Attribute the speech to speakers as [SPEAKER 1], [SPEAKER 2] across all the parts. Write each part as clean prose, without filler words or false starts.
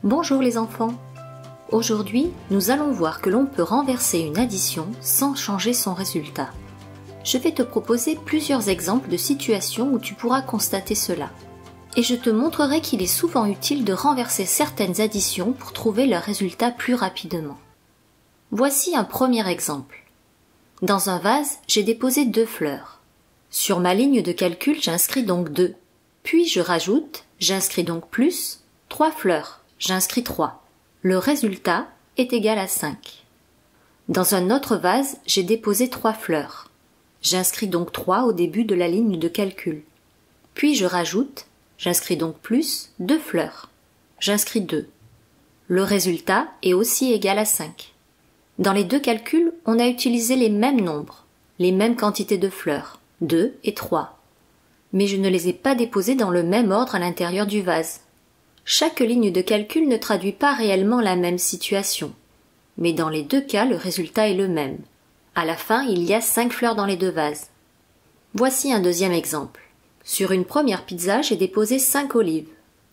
[SPEAKER 1] Bonjour les enfants. Aujourd'hui, nous allons voir que l'on peut renverser une addition sans changer son résultat. Je vais te proposer plusieurs exemples de situations où tu pourras constater cela. Et je te montrerai qu'il est souvent utile de renverser certaines additions pour trouver leur résultat plus rapidement. Voici un premier exemple. Dans un vase, j'ai déposé 2 fleurs. Sur ma ligne de calcul, j'inscris donc 2. Puis je rajoute, j'inscris donc plus, 3 fleurs. J'inscris 3. Le résultat est égal à 5. Dans un autre vase, j'ai déposé 3 fleurs. J'inscris donc 3 au début de la ligne de calcul. Puis je rajoute, j'inscris donc plus 2 fleurs. J'inscris 2. Le résultat est aussi égal à 5. Dans les 2 calculs, on a utilisé les mêmes nombres, les mêmes quantités de fleurs, 2 et 3. Mais je ne les ai pas déposés dans le même ordre à l'intérieur du vase. Chaque ligne de calcul ne traduit pas réellement la même situation. Mais dans les 2 cas, le résultat est le même. À la fin, il y a 5 fleurs dans les 2 vases. Voici un deuxième exemple. Sur une première pizza, j'ai déposé 5 olives.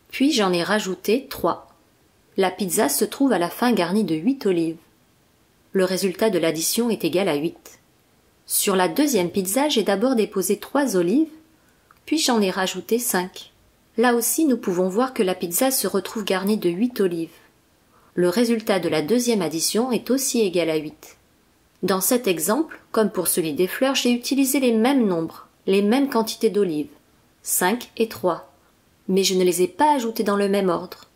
[SPEAKER 1] Puis j'en ai rajouté 3. La pizza se trouve à la fin garnie de 8 olives. Le résultat de l'addition est égal à 8. Sur la deuxième pizza, j'ai d'abord déposé 3 olives, puis j'en ai rajouté 5. Là aussi, nous pouvons voir que la pizza se retrouve garnie de 8 olives. Le résultat de la deuxième addition est aussi égal à 8. Dans cet exemple, comme pour celui des fleurs, j'ai utilisé les mêmes nombres, les mêmes quantités d'olives, 5 et 3, mais je ne les ai pas ajoutés dans le même ordre.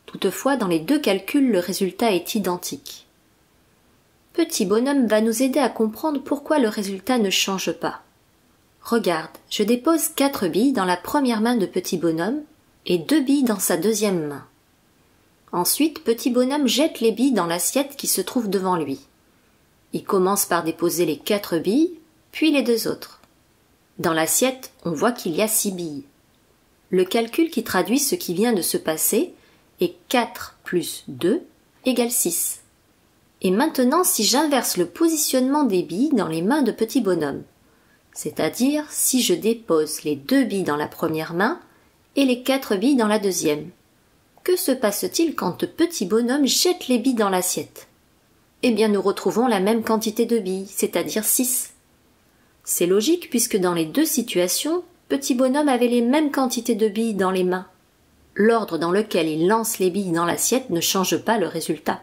[SPEAKER 1] Toutefois, dans les 2 calculs, le résultat est identique. Petit bonhomme va nous aider à comprendre pourquoi le résultat ne change pas. Regarde, je dépose 4 billes dans la première main de petit bonhomme et 2 billes dans sa deuxième main. Ensuite, petit bonhomme jette les billes dans l'assiette qui se trouve devant lui. Il commence par déposer les 4 billes, puis les 2 autres. Dans l'assiette, on voit qu'il y a 6 billes. Le calcul qui traduit ce qui vient de se passer est 4 plus 2 égale 6. Et maintenant, si j'inverse le positionnement des billes dans les mains de petit bonhomme, c'est-à-dire si je dépose les 2 billes dans la première main et les 4 billes dans la deuxième. Que se passe-t-il quand petit bonhomme jette les billes dans l'assiette? Eh bien, nous retrouvons la même quantité de billes, c'est-à-dire 6. C'est logique puisque dans les 2 situations, petit bonhomme avait les mêmes quantités de billes dans les mains. L'ordre dans lequel il lance les billes dans l'assiette ne change pas le résultat.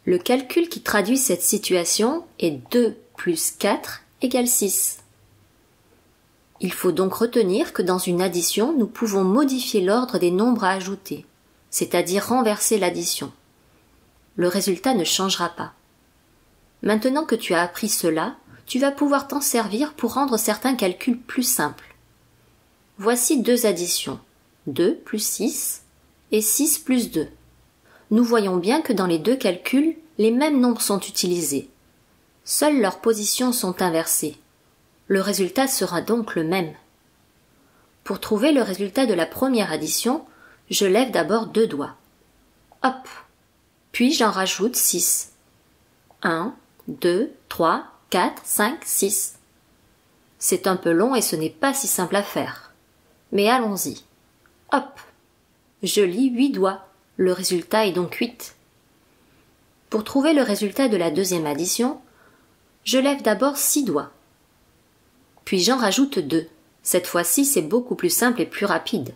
[SPEAKER 1] Le calcul qui traduit cette situation est 2 plus 4 égale 6. Il faut donc retenir que dans une addition, nous pouvons modifier l'ordre des nombres à ajouter, c'est-à-dire renverser l'addition. Le résultat ne changera pas. Maintenant que tu as appris cela, tu vas pouvoir t'en servir pour rendre certains calculs plus simples. Voici 2 additions, 2 plus 6 et 6 plus 2. Nous voyons bien que dans les 2 calculs, les mêmes nombres sont utilisés. Seules leurs positions sont inversées. Le résultat sera donc le même. Pour trouver le résultat de la première addition, je lève d'abord 2 doigts. Hop! Puis j'en rajoute 6. 1, 2, 3, 4, 5, 6. C'est un peu long et ce n'est pas si simple à faire. Mais allons-y. Hop! Je lis 8 doigts. Le résultat est donc 8. Pour trouver le résultat de la deuxième addition, je lève d'abord 6 doigts. Puis j'en rajoute 2. Cette fois-ci, c'est beaucoup plus simple et plus rapide.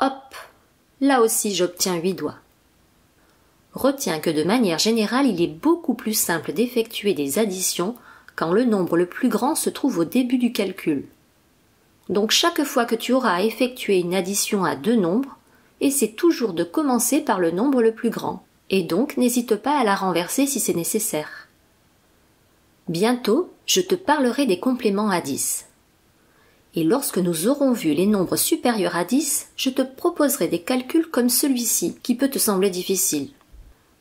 [SPEAKER 1] Hop! Là aussi, j'obtiens 8 doigts. Retiens que de manière générale, il est beaucoup plus simple d'effectuer des additions quand le nombre le plus grand se trouve au début du calcul. Donc chaque fois que tu auras à effectuer une addition à 2 nombres, essaie toujours de commencer par le nombre le plus grand, et donc n'hésite pas à la renverser si c'est nécessaire. Bientôt, je te parlerai des compléments à 10. Et lorsque nous aurons vu les nombres supérieurs à 10, je te proposerai des calculs comme celui-ci, qui peut te sembler difficile.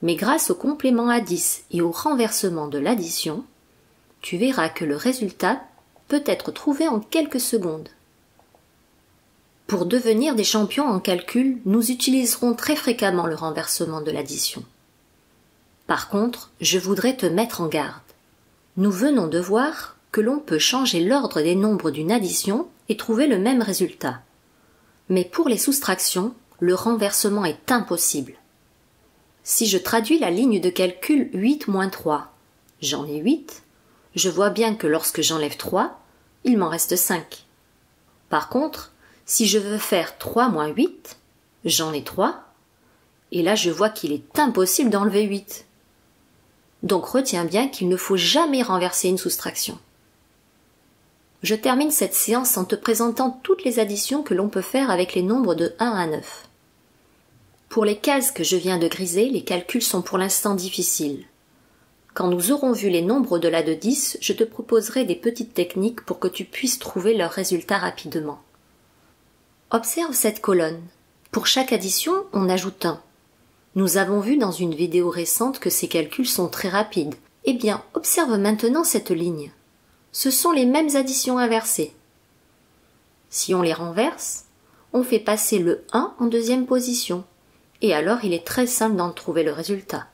[SPEAKER 1] Mais grâce au complément à 10 et au renversement de l'addition, tu verras que le résultat peut être trouvé en quelques secondes. Pour devenir des champions en calcul, nous utiliserons très fréquemment le renversement de l'addition. Par contre, je voudrais te mettre en garde. Nous venons de voir que l'on peut changer l'ordre des nombres d'une addition et trouver le même résultat. Mais pour les soustractions, le renversement est impossible. Si je traduis la ligne de calcul 8 moins 3, j'en ai 8. Je vois bien que lorsque j'enlève 3, il m'en reste 5. Par contre, si je veux faire 3 moins 8, j'en ai 3. Et là, je vois qu'il est impossible d'enlever 8. Donc retiens bien qu'il ne faut jamais renverser une soustraction. Je termine cette séance en te présentant toutes les additions que l'on peut faire avec les nombres de 1 à 9. Pour les cases que je viens de griser, les calculs sont pour l'instant difficiles. Quand nous aurons vu les nombres au-delà de 10, je te proposerai des petites techniques pour que tu puisses trouver leurs résultats rapidement. Observe cette colonne. Pour chaque addition, on ajoute 1. Nous avons vu dans une vidéo récente que ces calculs sont très rapides. Eh bien, observe maintenant cette ligne. Ce sont les mêmes additions inversées. Si on les renverse, on fait passer le 1 en deuxième position. Et alors il est très simple d'en trouver le résultat.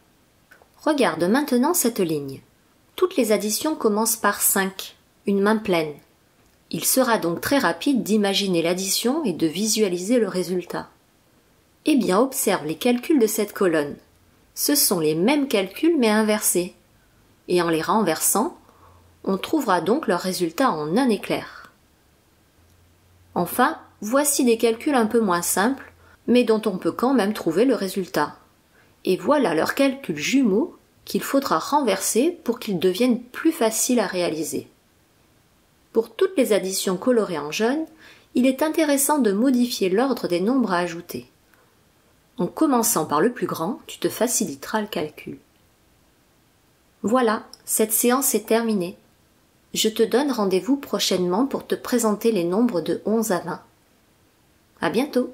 [SPEAKER 1] Regarde maintenant cette ligne. Toutes les additions commencent par 5, une main pleine. Il sera donc très rapide d'imaginer l'addition et de visualiser le résultat. Eh bien, observe les calculs de cette colonne. Ce sont les mêmes calculs mais inversés. Et en les renversant, on trouvera donc leur résultat en un éclair. Enfin, voici des calculs un peu moins simples, mais dont on peut quand même trouver le résultat. Et voilà leurs calculs jumeaux qu'il faudra renverser pour qu'ils deviennent plus faciles à réaliser. Pour toutes les additions colorées en jaune, il est intéressant de modifier l'ordre des nombres à ajouter. En commençant par le plus grand, tu te faciliteras le calcul. Voilà, cette séance est terminée. Je te donne rendez-vous prochainement pour te présenter les nombres de 11 à 20. À bientôt!